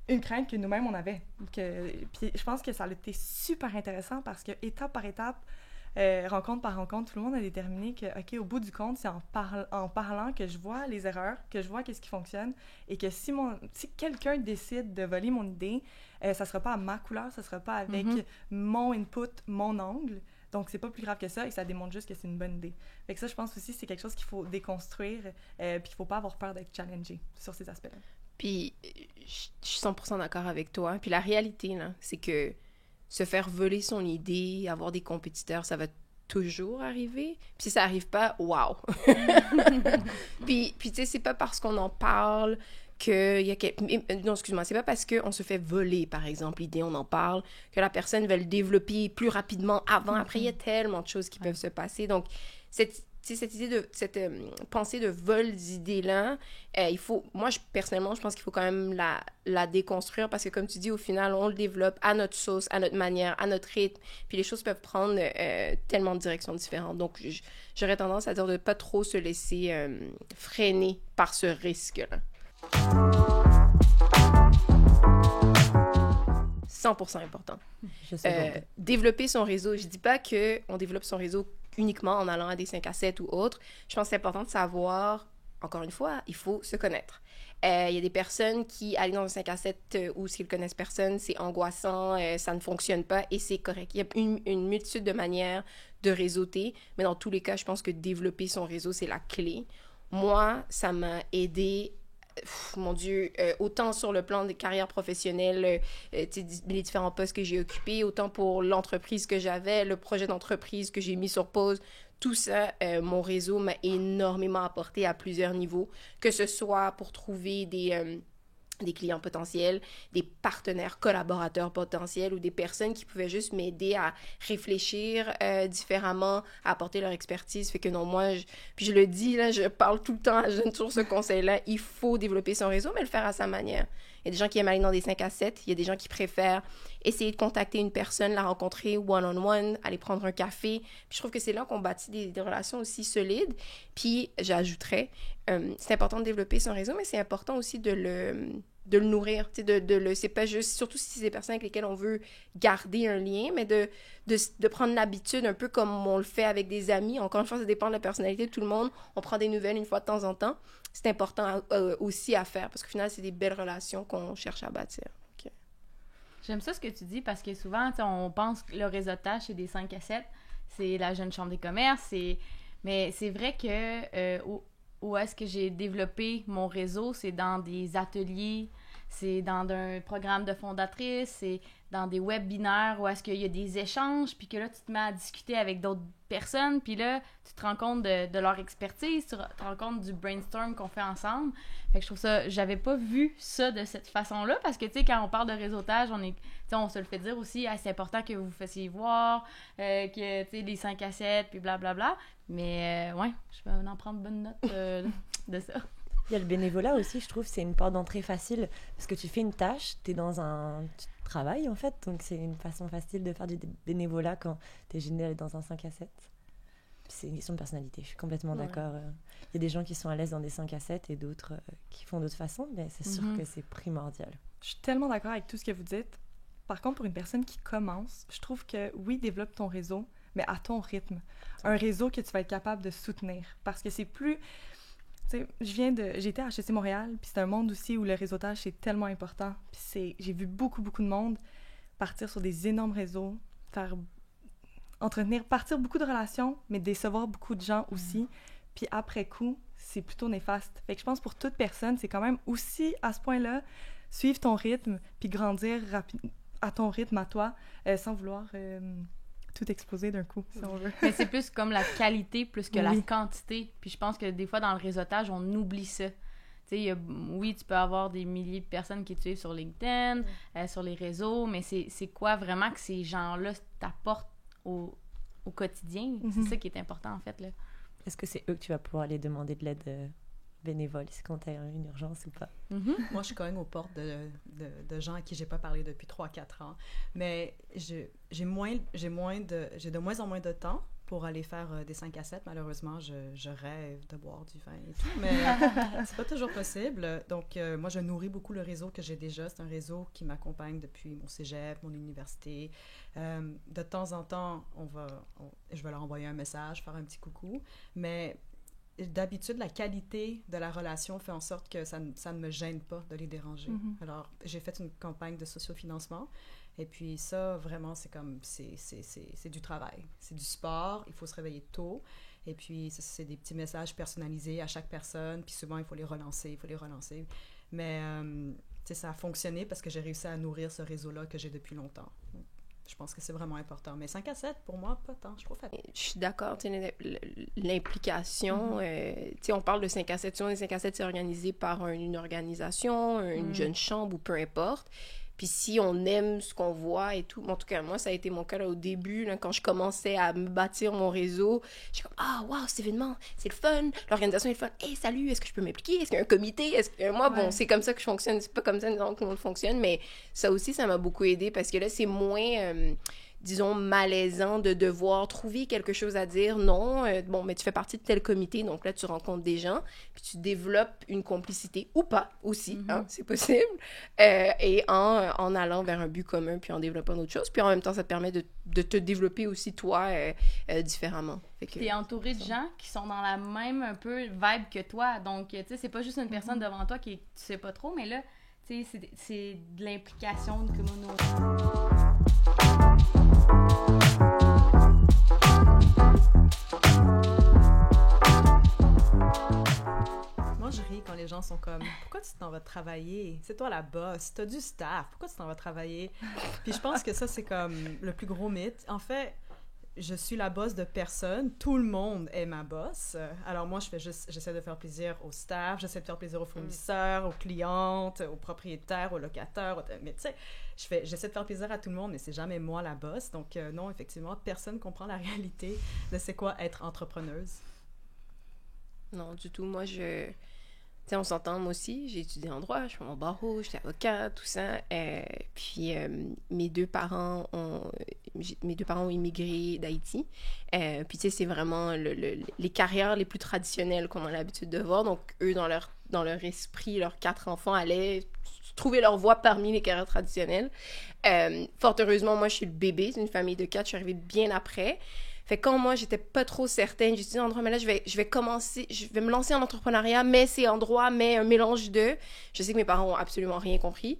une crainte que nous-mêmes, on avait. Puis je pense que ça a été super intéressant parce que, étape par étape, rencontre par rencontre, tout le monde a déterminé que, OK, au bout du compte, c'est en parlant que je vois les erreurs, que je vois qu'est-ce qui fonctionne, et que si quelqu'un décide de voler mon idée, ça sera pas à ma couleur, ça sera pas avec mon input, mon angle. Donc, c'est pas plus grave que ça, et ça démontre juste que c'est une bonne idée. Fait que ça, je pense aussi, c'est quelque chose qu'il faut déconstruire, puis qu'il faut pas avoir peur d'être challengé sur ces aspects-là. Puis, je suis 100% d'accord avec toi. Puis la réalité, là, c'est que se faire voler son idée, avoir des compétiteurs, ça va toujours arriver. Puis si ça arrive pas, wow! puis tu sais, c'est pas parce qu'on en parle que il y a non, excuse-moi, c'est pas parce qu'on se fait voler, par exemple, l'idée, on en parle, que la personne va le développer plus rapidement avant. Après, il y a tellement de choses qui peuvent se passer. Donc, cette pensée de vol d'idées-là, moi, personnellement, je pense qu'il faut quand même la déconstruire parce que, comme tu dis, au final, on le développe à notre sauce, à notre manière, à notre rythme, puis les choses peuvent prendre tellement de directions différentes. Donc, j'aurais tendance à dire de ne pas trop se laisser freiner par ce risque-là. 100% important. Développer son réseau. Je dis pas qu'on développe son réseau uniquement en allant à des 5 à 7 ou autres. Je pense que c'est important de savoir, encore une fois, il faut se connaître. Il y a des personnes qui, aller dans un 5 à 7 où s'ils connaissent personne, c'est angoissant, ça ne fonctionne pas et c'est correct. Il y a une multitude de manières de réseauter, mais dans tous les cas, je pense que développer son réseau, c'est la clé. Moi, ça m'a aidé mon Dieu, autant sur le plan des carrières professionnelles, les différents postes que j'ai occupés, autant pour l'entreprise que j'avais, le projet d'entreprise que j'ai mis sur pause, tout ça, mon réseau m'a énormément apporté à plusieurs niveaux, que ce soit pour trouver des clients potentiels, des partenaires collaborateurs potentiels ou des personnes qui pouvaient juste m'aider à réfléchir différemment, à apporter leur expertise. Fait que non, moi, puis je le dis, là, je parle tout le temps à Jeune sur ce conseil-là, il faut développer son réseau, mais le faire à sa manière. Il y a des gens qui aiment aller dans des 5 à 7, il y a des gens qui préfèrent essayer de contacter une personne, la rencontrer one-on-one, aller prendre un café. Puis je trouve que c'est là qu'on bâtit des relations aussi solides. Puis j'ajouterais, c'est important de développer son réseau, mais c'est important aussi de le nourrir, tu sais, c'est pas juste, surtout si c'est des personnes avec lesquelles on veut garder un lien, mais de prendre l'habitude, un peu comme on le fait avec des amis. Encore une fois, ça dépend de la personnalité de tout le monde. On prend des nouvelles une fois de temps en temps. C'est important aussi à faire, parce qu'au final, c'est des belles relations qu'on cherche à bâtir. Okay. J'aime ça ce que tu dis, parce que souvent, on pense que le réseautage, c'est des 5 à 7, c'est la jeune chambre des commerces, mais c'est vrai que où est-ce que j'ai développé mon réseau, c'est dans des ateliers, c'est dans un programme de fondatrice, c'est dans des webinaires où est-ce qu'il y a des échanges, puis que là, tu te mets à discuter avec d'autres personnes, puis là, tu te rends compte de leur expertise, tu te rends compte du brainstorm qu'on fait ensemble. Fait que je trouve ça, j'avais pas vu ça de cette façon-là, parce que, tu sais, quand on parle de réseautage, on se le fait dire aussi, c'est important que vous vous fassiez voir, que, tu sais, les 5 à 7, puis blablabla. Mais, ouais, je vais en prendre bonne note de ça. Il y a le bénévolat aussi, je trouve, c'est une porte d'entrée facile, parce que tu fais une tâche, tu travailles en fait, donc c'est une façon facile de faire du bénévolat quand tu es gêné dans un 5 à 7. C'est une question de personnalité, je suis complètement d'accord. Il y a des gens qui sont à l'aise dans des 5 à 7 et d'autres qui font d'autres façons, mais c'est sûr que c'est primordial. Je suis tellement d'accord avec tout ce que vous dites. Par contre, pour une personne qui commence, je trouve que oui, développe ton réseau, mais à ton rythme. Un réseau que tu vas être capable de soutenir, parce que c'est plus... Tu sais, j'étais à HEC Montréal, puis c'est un monde aussi où le réseautage, c'est tellement important. Puis j'ai vu beaucoup de monde partir sur des énormes réseaux, partir beaucoup de relations, mais décevoir beaucoup de gens aussi. Puis après coup, c'est plutôt néfaste. Fait que je pense pour toute personne, c'est quand même aussi, à ce point-là, suivre ton rythme, puis grandir à ton rythme à toi, sans vouloir tout exploser d'un coup, si on veut. Mais c'est plus comme la qualité plus que la Oui. quantité. Puis je pense que des fois, dans le réseautage, on oublie ça. Tu sais, oui, tu peux avoir des milliers de personnes qui te suivent sur LinkedIn, sur les réseaux, mais c'est quoi vraiment que ces gens-là t'apportent au quotidien? C'est ça qui est important, en fait, là. Est-ce que c'est eux que tu vas pouvoir aller demander de l'aide bénévole quand tu as une urgence ou pas? Moi, je cogne aux portes de gens à qui j'ai pas parlé depuis 3-4 ans. Mais j'ai de moins en moins de temps pour aller faire des 5 à 7. Malheureusement, je rêve de boire du vin et tout, mais c'est pas toujours possible. Donc, moi, je nourris beaucoup le réseau que j'ai déjà. C'est un réseau qui m'accompagne depuis mon cégep, mon université. De temps en temps, je vais leur envoyer un message, faire un petit coucou, mais d'habitude, la qualité de la relation fait en sorte que ça ne me gêne pas de les déranger. Alors, j'ai fait une campagne de sociofinancement. Et puis ça, vraiment, c'est du travail. C'est du sport, il faut se réveiller tôt. Et puis, c'est des petits messages personnalisés à chaque personne. Puis souvent, il faut les relancer. Mais, tu sais, ça a fonctionné parce que j'ai réussi à nourrir ce réseau-là que j'ai depuis longtemps. Donc, je pense que c'est vraiment important. Mais 5 à 7, pour moi, pas tant. Je trouve fatiguée. Je suis d'accord, tu sais, l'implication, tu sais, on parle de 5 à 7. Souvent, les 5 à 7, c'est organisé par une organisation, une jeune chambre ou peu importe. Puis si on aime ce qu'on voit et tout, en tout cas, moi, ça a été mon cas là, au début, là, quand je commençais à me bâtir mon réseau, j'étais comme « Ah, wow, cet événement, c'est le fun, l'organisation est le fun. Hey, salut, est-ce que je peux m'impliquer? Est-ce qu'il y a un comité? Est-ce que... » Moi, bon, c'est comme ça que je fonctionne, c'est pas comme ça que tout le monde fonctionne, mais ça aussi, ça m'a beaucoup aidé parce que là, c'est moins... disons, malaisant de devoir trouver quelque chose à dire. Non, bon, mais tu fais partie de tel comité, donc là, tu rencontres des gens, puis tu développes une complicité, ou pas, aussi, hein, c'est possible, et en allant vers un but commun, puis en développant d'autres choses, puis en même temps, ça te permet de te développer aussi, toi, différemment. T'es entouré de gens qui sont dans la même, un peu, vibe que toi, donc, tu sais, c'est pas juste une personne devant toi qui, tu sais pas trop, mais là, tu sais, c'est de l'implication, de communauté. Moi, je ris quand les gens sont comme « Pourquoi tu t'en vas travailler? C'est toi la boss, t'as du staff, pourquoi tu t'en vas travailler? » Puis je pense que ça, c'est comme le plus gros mythe. En fait, je suis la boss de personne, tout le monde est ma boss. Alors moi, j'essaie de faire plaisir au staff, j'essaie de faire plaisir aux fournisseurs, aux clientes, aux propriétaires, aux locataires, mais tu sais, j'essaie de faire plaisir à tout le monde, mais c'est jamais moi la boss. Donc non, effectivement, personne comprend la réalité de c'est quoi être entrepreneuse. Non, du tout. Moi, tu sais, on s'entend, moi aussi, j'ai étudié en droit, je fais mon barreau, j'étais avocate, tout ça. Puis mes deux parents ont immigré d'Haïti. Puis tu sais, c'est vraiment les carrières les plus traditionnelles qu'on a l'habitude de voir. Donc eux, dans leur esprit, leurs 4 enfants allaient trouver leur voie parmi les carrières traditionnelles. Fort heureusement, moi, je suis le bébé d'une famille de 4, je suis arrivée bien après. Fait que quand moi, j'étais pas trop certaine, j'ai dit en droit, mais là, je vais me lancer en entrepreneuriat, mais c'est en droit, mais un mélange de... Je sais que mes parents ont absolument rien compris.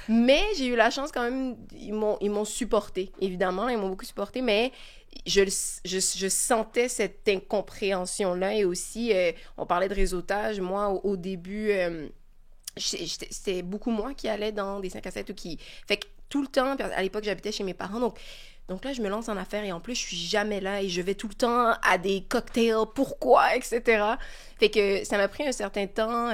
Mais j'ai eu la chance quand même, ils m'ont supporté, évidemment, ils m'ont beaucoup supporté, mais je sentais cette incompréhension-là, et aussi, on parlait de réseautage, moi, au début... c'était beaucoup moi qui allais dans des 5 à 7 ou qui... Fait que tout le temps, à l'époque, j'habitais chez mes parents, donc là, je me lance en affaires et en plus, je suis jamais là et je vais tout le temps à des cocktails, pourquoi, etc. Fait que ça m'a pris un certain temps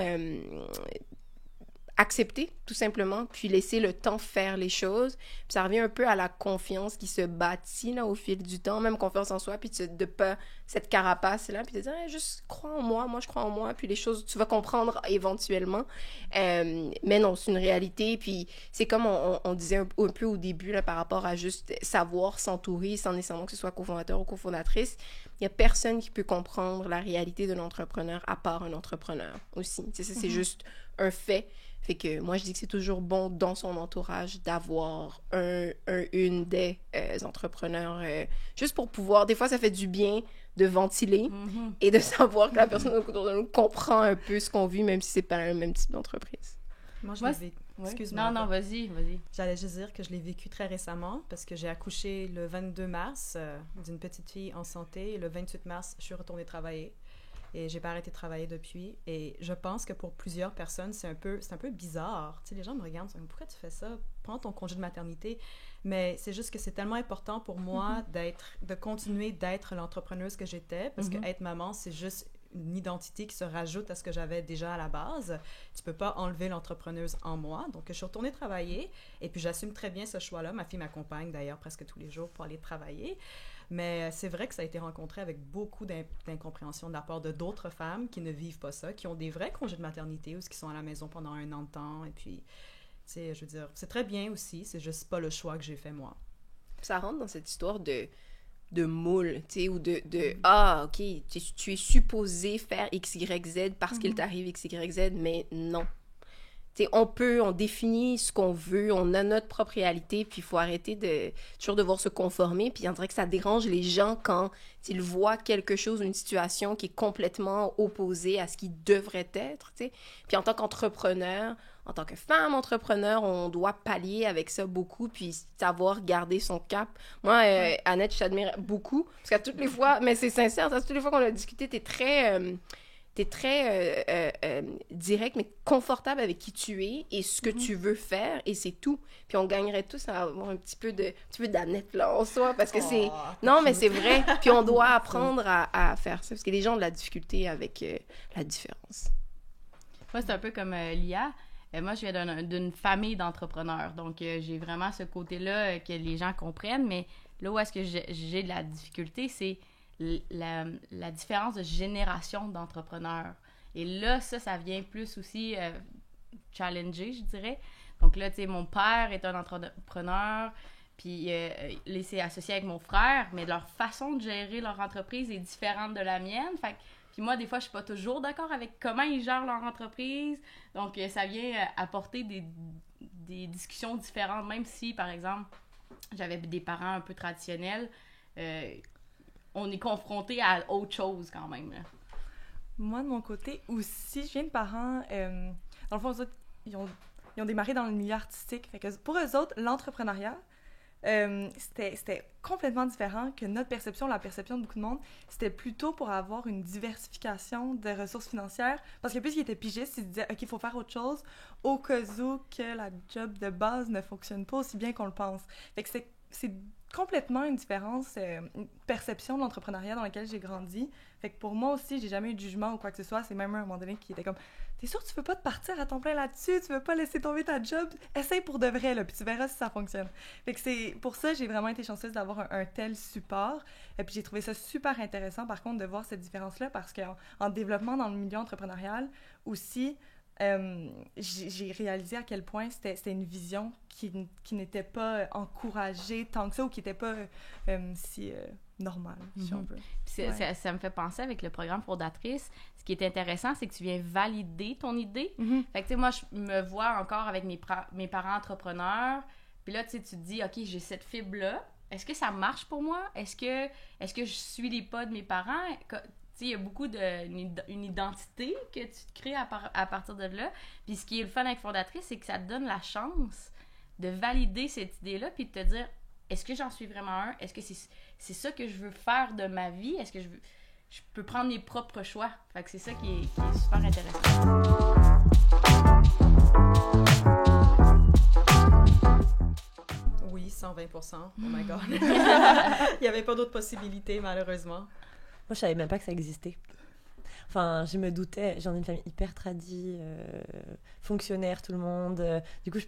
accepter, tout simplement, puis laisser le temps faire les choses. Puis ça revient un peu à la confiance qui se bâtit là, au fil du temps, même confiance en soi, puis de pas cette carapace-là, puis de dire juste crois en moi je crois en moi, puis les choses, tu vas comprendre éventuellement. Mais non, c'est une réalité, puis c'est comme on disait un peu au début là, par rapport à juste savoir s'entourer sans nécessairement que ce soit cofondateur ou cofondatrice. Il y a personne qui peut comprendre la réalité de l'entrepreneur à part un entrepreneur aussi. Tu sais, ça, c'est juste un fait. Fait que moi, je dis que c'est toujours bon dans son entourage d'avoir une des entrepreneurs, juste pour pouvoir... Des fois, ça fait du bien de ventiler et de savoir que la personne autour de nous comprend un peu ce qu'on vit, même si c'est pas le même type d'entreprise. Moi, je l'ai vécu. Excuse-moi. Non, vas-y. J'allais juste dire que je l'ai vécu très récemment parce que j'ai accouché le 22 mars d'une petite fille en santé et le 28 mars, je suis retournée travailler. Et j'ai pas arrêté de travailler depuis. Et je pense que pour plusieurs personnes, c'est un peu bizarre. Tu sais, les gens me regardent, ils me disent, pourquoi tu fais ça? Prends ton congé de maternité. Mais c'est juste que c'est tellement important pour moi de continuer d'être l'entrepreneuse que j'étais, parce que être maman, c'est juste une identité qui se rajoute à ce que j'avais déjà à la base. Tu peux pas enlever l'entrepreneuse en moi. Donc, je suis retournée travailler et puis j'assume très bien ce choix-là. Ma fille m'accompagne d'ailleurs presque tous les jours pour aller travailler. Mais c'est vrai que ça a été rencontré avec beaucoup d'incompréhension de la part de d'autres femmes qui ne vivent pas ça, qui ont des vrais congés de maternité ou qui sont à la maison pendant 1 an de temps. Et puis, tu sais, je veux dire, c'est très bien aussi, c'est juste pas le choix que j'ai fait moi. Ça rentre dans cette histoire de moule, tu sais, ou ah, OK, tu es supposé faire X, Y, Z parce qu'il t'arrive X, Y, Z, mais non. Tu sais, on définit ce qu'on veut, on a notre propre réalité, puis il faut arrêter de toujours devoir se conformer, puis on dirait que ça dérange les gens quand ils voient quelque chose, une situation qui est complètement opposée à ce qui devrait être, tu sais. Puis en tant qu'entrepreneur, en tant que femme entrepreneur, on doit pallier avec ça beaucoup, puis savoir garder son cap. Moi, Annette, je t'admire beaucoup, parce qu'à toutes les fois, mais c'est sincère, à toutes les fois qu'on a discuté, t'es très direct, mais confortable avec qui tu es et ce que tu veux faire, et c'est tout. Puis on gagnerait tous à avoir un petit peu d'Annette là en soi, parce que c'est... Non, mais c'est vrai. Puis on doit apprendre à faire ça, parce que les gens ont de la difficulté avec la différence. Moi, c'est un peu comme Lia. Moi, je viens d'une famille d'entrepreneurs, donc j'ai vraiment ce côté-là que les gens comprennent, mais là où est-ce que j'ai de la difficulté, c'est la différence de génération d'entrepreneurs. Et là, ça vient plus aussi challenger, je dirais. Donc là, tu sais, mon père est un entrepreneur, puis il s'est associé avec mon frère, mais leur façon de gérer leur entreprise est différente de la mienne. Fait que puis moi, des fois, je suis pas toujours d'accord avec comment ils gèrent leur entreprise. Donc, ça vient apporter des discussions différentes. Même si, par exemple, j'avais des parents un peu traditionnels, on est confronté à autre chose quand même. Là. Moi, de mon côté, aussi, je viens de parents... dans le fond, eux autres, ils ont démarré dans le milieu artistique. Fait que pour eux autres, l'entrepreneuriat, c'était complètement différent que notre perception, la perception de beaucoup de monde. C'était plutôt pour avoir une diversification de ressources financières, parce que puisqu'ils étaient pigistes, ils se disaient « OK, il faut faire autre chose au cas où que la job de base ne fonctionne pas aussi bien qu'on le pense. » Fait que c'est complètement une différence, une perception de l'entrepreneuriat dans laquelle j'ai grandi. Fait que pour moi aussi, j'ai jamais eu de jugement ou quoi que ce soit. C'est même un moment donné qui était comme « T'es sûr que tu veux pas te partir à ton plein là-dessus? Tu veux pas laisser tomber ta job? Essaye pour de vrai, là, puis tu verras si ça fonctionne. » Fait que c'est pour ça j'ai vraiment été chanceuse d'avoir un tel support. Et puis j'ai trouvé ça super intéressant, par contre, de voir cette différence-là, parce qu'en développement dans le milieu entrepreneurial aussi, j'ai réalisé à quel point c'était une vision qui n'était pas encouragée tant que ça, ou qui n'était pas si normale, si on veut. Ça me fait penser avec le programme Fondatrice. Ce qui est intéressant, c'est que tu viens valider ton idée. Fait que, tu sais, moi, je me vois encore avec mes parents entrepreneurs. Puis là, tu sais, tu te dis, OK, j'ai cette fibre-là. Est-ce que ça marche pour moi? Est-ce que je suis les pas de mes parents? Il y a beaucoup une identité que tu te crées à partir de là. Puis ce qui est le fun avec Fondatrice, c'est que ça te donne la chance de valider cette idée-là, puis de te dire, est-ce que j'en suis vraiment un? Est-ce que c'est ça que je veux faire de ma vie? Est-ce que je peux prendre mes propres choix? Fait que c'est ça qui est super intéressant. Oui, 120%. Oh my God. Il n'y avait pas d'autres possibilités, malheureusement. Moi, je savais même pas que ça existait. Enfin, je me doutais, j'en ai une famille hyper tradie, fonctionnaire, tout le monde. Du coup,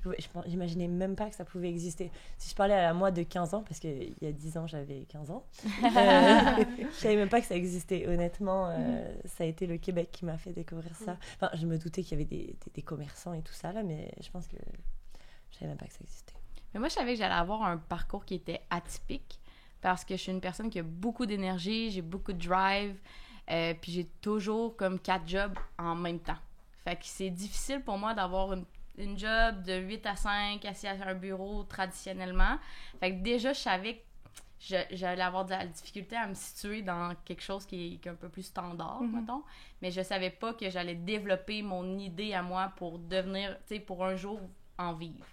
j'imaginais même pas que ça pouvait exister. Si je parlais à moi de 15 ans, parce qu'il y a 10 ans, j'avais 15 ans, je savais même pas que ça existait. Honnêtement, ça a été le Québec qui m'a fait découvrir ça. Enfin, je me doutais qu'il y avait des commerçants et tout ça, là, mais je pense que je savais même pas que ça existait. Mais moi, je savais que j'allais avoir un parcours qui était atypique, parce que je suis une personne qui a beaucoup d'énergie, j'ai beaucoup de drive, puis j'ai toujours comme 4 jobs en même temps. Fait que c'est difficile pour moi d'avoir une job de 8 à 5 assis à un bureau traditionnellement. Fait que déjà, je savais que j'allais avoir de la difficulté à me situer dans quelque chose qui est un peu plus standard, mettons. Mais je savais pas que j'allais développer mon idée à moi pour devenir, tu sais, pour un jour en vivre.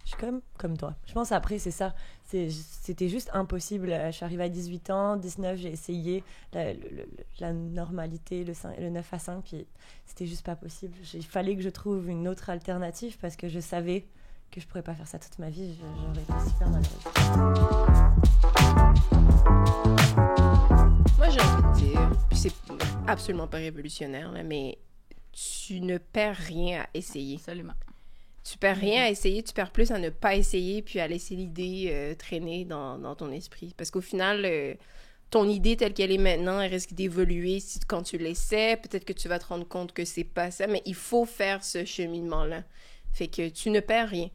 Je suis comme toi. Je pense après, c'est ça. C'était juste impossible. Je suis arrivée à 18 ans, 19, j'ai essayé la normalité, le 9 à 5, puis c'était juste pas possible. Il fallait que je trouve une autre alternative parce que je savais que je pourrais pas faire ça toute ma vie. J'aurais été super malheureuse. Moi, j'ai envie de dire, puis c'est absolument pas révolutionnaire, là, mais tu ne perds rien à essayer. Absolument. Tu perds rien à essayer, tu perds plus à ne pas essayer puis à laisser l'idée traîner dans ton esprit. Parce qu'au final, ton idée telle qu'elle est maintenant, elle risque d'évoluer quand tu l'essaies. Peut-être que tu vas te rendre compte que c'est pas ça, mais il faut faire ce cheminement-là. Fait que tu ne perds rien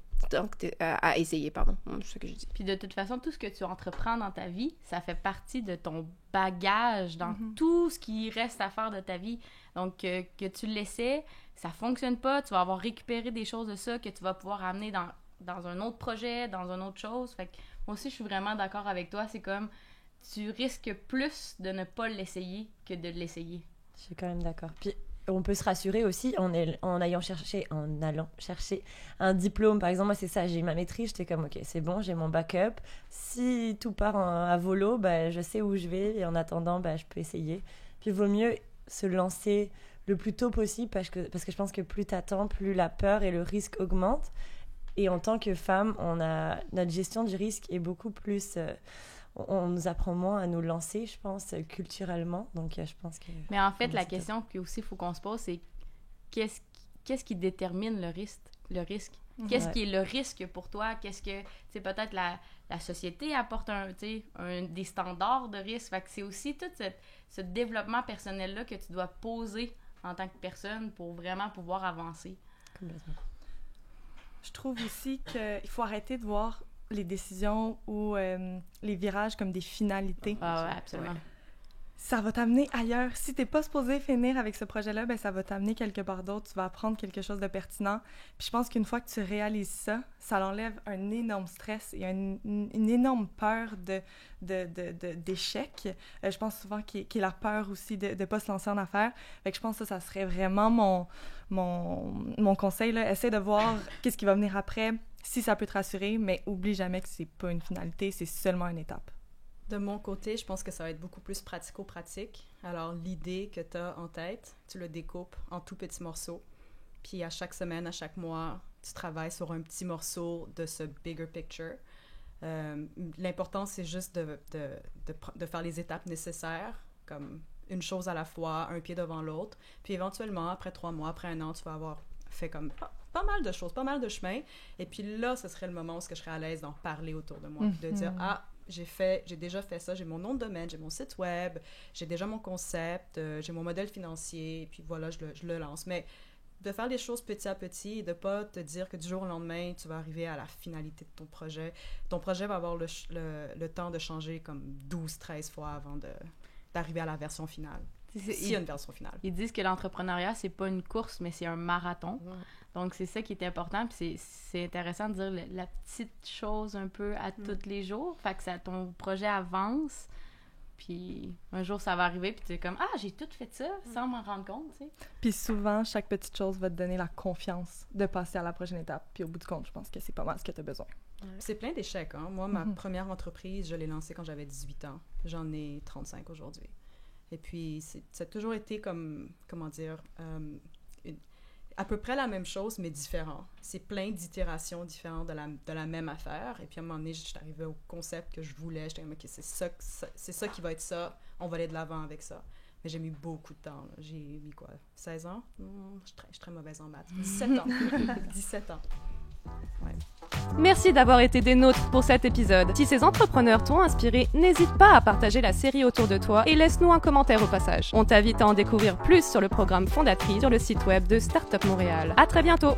à essayer, pardon. C'est ce que je dis. Puis de toute façon, tout ce que tu entreprends dans ta vie, ça fait partie de ton bagage dans tout ce qui reste à faire de ta vie. Donc, que tu l'essaies, ça fonctionne pas, tu vas avoir récupéré des choses de ça que tu vas pouvoir amener dans un autre projet, dans une autre chose. Fait que moi aussi, je suis vraiment d'accord avec toi. C'est comme, tu risques plus de ne pas l'essayer que de l'essayer. Je suis quand même d'accord. Puis, on peut se rassurer aussi en allant chercher un diplôme. Par exemple, moi, c'est ça, j'ai ma maîtrise, j'étais comme, ok, c'est bon, j'ai mon backup. Si tout part à volo, je sais où je vais et en attendant, je peux essayer. Puis, il vaut mieux se lancer le plus tôt possible parce que je pense que plus t'attends, plus la peur et le risque augmentent. Et en tant que femme, notre gestion du risque est beaucoup plus... on nous apprend moins à nous lancer, je pense, culturellement. Donc, je pense que... Mais en fait, la question qu'il faut qu'on se pose, c'est qu'est-ce qui détermine le risque? Qu'est-ce qui est le risque pour toi? Qu'est-ce que... Tu sais, peut-être la société apporte des standards de risque. Fait que c'est aussi tout ce développement personnel-là que tu dois poser en tant que personne pour vraiment pouvoir avancer. Complètement. Je trouve aussi qu'il faut arrêter de voir les décisions ou les virages comme des finalités. Ah ouais, absolument. Ça va t'amener ailleurs. Si t'es pas supposé finir avec ce projet-là, ça va t'amener quelque part d'autre. Tu vas apprendre quelque chose de pertinent. Puis je pense qu'une fois que tu réalises ça, ça l'enlève un énorme stress et une énorme peur d'échec. Je pense souvent qu'il y a la peur aussi de pas se lancer en affaires. Fait que je pense que ça serait vraiment mon conseil, là. Essaie de voir qu'est-ce qui va venir après, si ça peut te rassurer, mais oublie jamais que c'est pas une finalité, c'est seulement une étape. De mon côté, je pense que ça va être beaucoup plus pratico-pratique. Alors, l'idée que tu as en tête, tu le découpes en tout petits morceaux. Puis à chaque semaine, à chaque mois, tu travailles sur un petit morceau de ce bigger picture. L'important, c'est juste de faire les étapes nécessaires, comme une chose à la fois, un pied devant l'autre. Puis éventuellement, après 3 mois, après 1 an, tu vas avoir fait comme pas mal de choses, pas mal de chemin. Et puis là, ce serait le moment où je serais à l'aise d'en parler autour de moi. Puis de dire, j'ai déjà fait ça, j'ai mon nom de domaine, j'ai mon site web, j'ai déjà mon concept, j'ai mon modèle financier, et puis voilà, je le lance. Mais de faire les choses petit à petit et de pas te dire que du jour au lendemain, tu vas arriver à la finalité de ton projet. Ton projet va avoir le temps de changer comme 12-13 fois avant d'arriver à la version finale. S'il y a une version finale. Ils disent que l'entrepreneuriat, c'est pas une course, mais c'est un marathon. Ouais. Donc, c'est ça qui est important. Puis c'est intéressant de dire la petite chose un peu à tous les jours. Fait que ton projet avance. Puis un jour, ça va arriver. Puis tu es comme, j'ai tout fait ça sans m'en rendre compte, tu sais. Puis souvent, chaque petite chose va te donner la confiance de passer à la prochaine étape. Puis au bout du compte, je pense que c'est pas mal ce que tu as besoin. Ouais. C'est plein d'échecs, hein. Moi, ma première entreprise, je l'ai lancée quand j'avais 18 ans. J'en ai 35 aujourd'hui. Et puis, ça a toujours été comme, comment dire, à peu près la même chose, mais différent. C'est plein d'itérations différentes de la même affaire. Et puis, à un moment donné, je suis arrivée au concept que je voulais. J'étais comme, OK, c'est ça qui va être ça. On va aller de l'avant avec ça. Mais j'ai mis beaucoup de temps. Là. J'ai mis quoi, 16 ans? Je suis très mauvaise en maths. 17 ans. 17 ans. Ouais. Merci d'avoir été des nôtres pour cet épisode. Si ces entrepreneurs t'ont inspiré, n'hésite pas à partager la série autour de toi et laisse-nous un commentaire au passage. On t'invite à en découvrir plus sur le programme Fondatrice sur le site web de Startup Montréal. À très bientôt!